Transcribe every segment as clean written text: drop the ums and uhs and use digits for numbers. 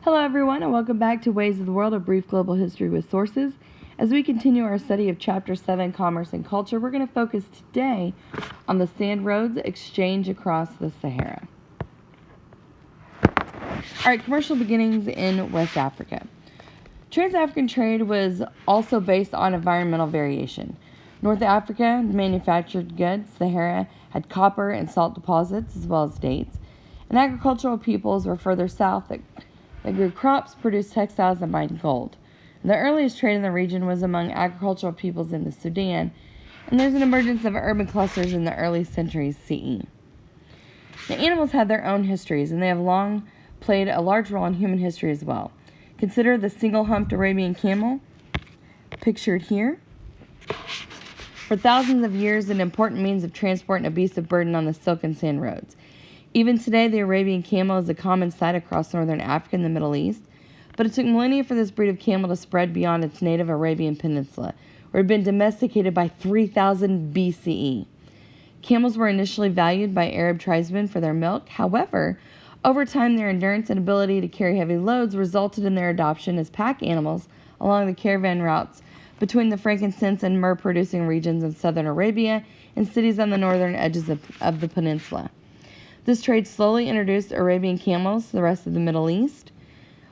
Hello everyone and welcome back to Ways of the World, a brief global history with sources. As we continue our study of Chapter 7, Commerce and Culture, we're going to focus today on the sand roads exchange across the Sahara. Alright, commercial beginnings in West Africa. Trans-African trade was also based on environmental variation. North Africa manufactured goods. Sahara had copper and salt deposits as well as dates. And agricultural peoples were further south that grew crops, produced textiles, and mined gold. And the earliest trade in the region was among agricultural peoples in the Sudan, and there's an emergence of urban clusters in the early centuries CE. The animals had their own histories, and they have long played a large role in human history as well. Consider the single-humped Arabian camel, pictured here. For thousands of years, an important means of transport and a beast of burden on the silk and sand roads. Even today, the Arabian camel is a common sight across northern Africa and the Middle East, but it took millennia for this breed of camel to spread beyond its native Arabian Peninsula, where it had been domesticated by 3000 BCE. Camels were initially valued by Arab tribesmen for their milk. However, over time, their endurance and ability to carry heavy loads resulted in their adoption as pack animals along the caravan routes between the frankincense and myrrh-producing regions of southern Arabia and cities on the northern edges of the peninsula. This trade slowly introduced Arabian camels to the rest of the Middle East,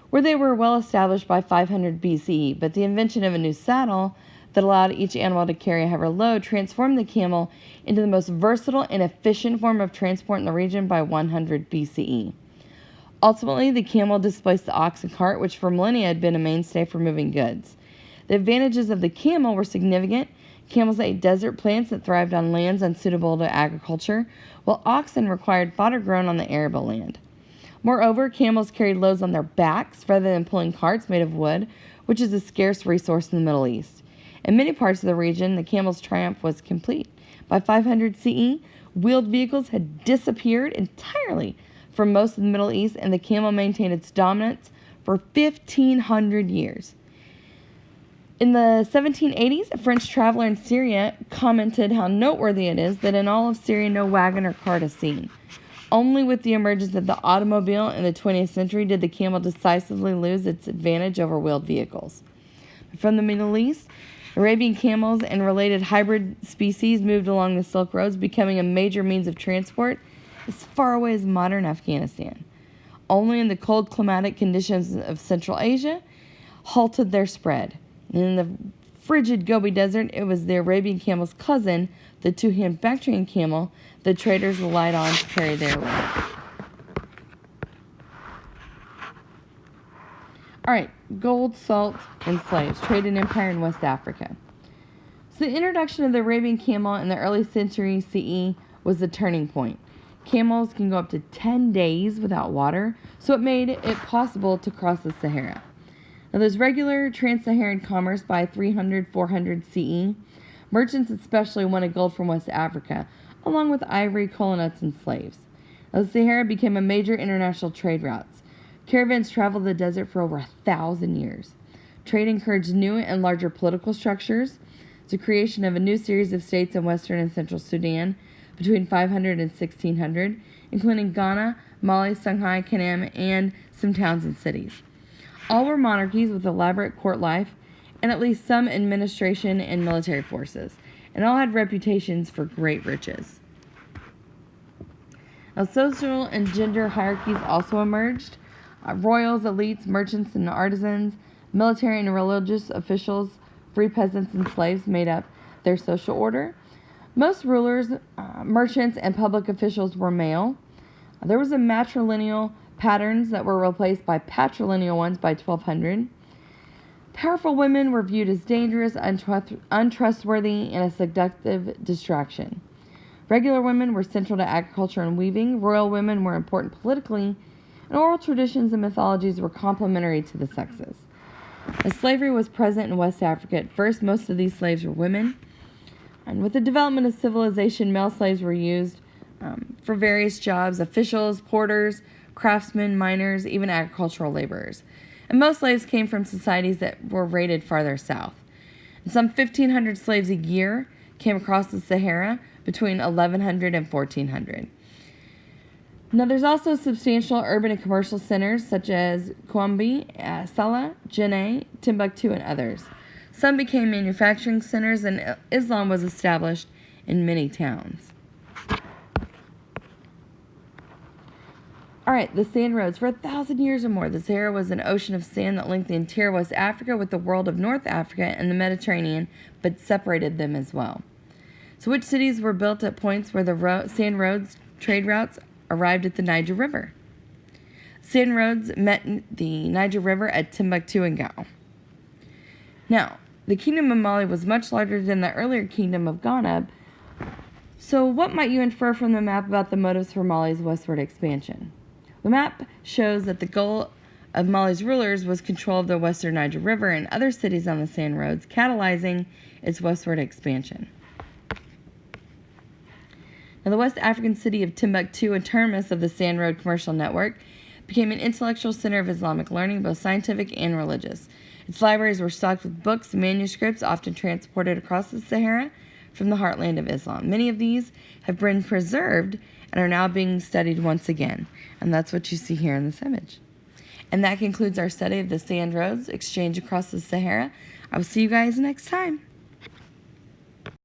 where they were well established by 500 BCE, but the invention of a new saddle that allowed each animal to carry a heavier load transformed the camel into the most versatile and efficient form of transport in the region by 100 BCE. Ultimately, the camel displaced the ox and cart, which for millennia had been a mainstay for moving goods. The advantages of the camel were significant. Camels ate desert plants that thrived on lands unsuitable to agriculture, while oxen required fodder grown on the arable land. Moreover, camels carried loads on their backs rather than pulling carts made of wood, which is a scarce resource in the Middle East. In many parts of the region, the camel's triumph was complete. By 500 CE, wheeled vehicles had disappeared entirely from most of the Middle East, and the camel maintained its dominance for 1,500 years. In the 1780s, a French traveler in Syria commented how noteworthy it is that in all of Syria no wagon or cart is seen. Only with the emergence of the automobile in the 20th century did the camel decisively lose its advantage over wheeled vehicles. From the Middle East, Arabian camels and related hybrid species moved along the Silk Roads, becoming a major means of transport as far away as modern Afghanistan. Only in the cold climatic conditions of Central Asia halted their spread. In the frigid Gobi Desert, it was the Arabian camel's cousin, the two-hand Bactrian camel, that traders relied on to carry their loads. Alright, gold, salt, and slaves, trade and empire in West Africa. So the introduction of the Arabian camel in the early century CE was the turning point. Camels can go up to 10 days without water, so it made it possible to cross the Sahara. Now, there's regular trans-Saharan commerce by 300-400 CE. Merchants especially wanted gold from West Africa, along with ivory, cola nuts, and slaves. Now, the Sahara became a major international trade route. Caravans traveled the desert for over 1,000 years. Trade encouraged new and larger political structures. The creation of a new series of states in western and central Sudan between 500 and 1600, including Ghana, Mali, Songhai, Kanem, and some towns and cities. All were monarchies with elaborate court life and at least some administration and military forces, and all had reputations for great riches. Now, social and gender hierarchies also emerged. Royals, elites, merchants, and artisans, military and religious officials, free peasants, and slaves made up their social order. Most rulers, merchants, and public officials were male. There was a matrilineal patterns that were replaced by patrilineal ones by 1200. Powerful women were viewed as dangerous, untrustworthy, and a seductive distraction. Regular women were central to agriculture and weaving. Royal women were important politically, and oral traditions and mythologies were complementary to the sexes. As slavery was present in West Africa at first, most of these slaves were women. And with the development of civilization, male slaves were used for various jobs: officials, porters, craftsmen, miners, even agricultural laborers. And most slaves came from societies that were rated farther south. And some 1,500 slaves a year came across the Sahara between 1100 and 1400. Now, there's also substantial urban and commercial centers such as Quambi, Salah, Janneh, Timbuktu, and others. Some became manufacturing centers, and Islam was established in many towns. All right, the sand roads. For 1,000 years or more, the Sahara was an ocean of sand that linked the interior West Africa with the world of North Africa and the Mediterranean, but separated them as well. So which cities were built at points where the sand roads, trade routes, arrived at the Niger River? Sand roads met the Niger River at Timbuktu and Gao. Now, the Kingdom of Mali was much larger than the earlier Kingdom of Ghana. So what might you infer from the map about the motives for Mali's westward expansion? The map shows that the goal of Mali's rulers was control of the western Niger River and other cities on the sand roads, catalyzing its westward expansion. Now, the West African city of Timbuktu, a terminus of the Sand Road commercial network, became an intellectual center of Islamic learning, both scientific and religious. Its libraries were stocked with books and manuscripts, often transported across the Sahara from the heartland of Islam. Many of these have been preserved and are now being studied once again. And that's what you see here in this image. And that concludes our study of the sand roads exchange across the Sahara. I will see you guys next time.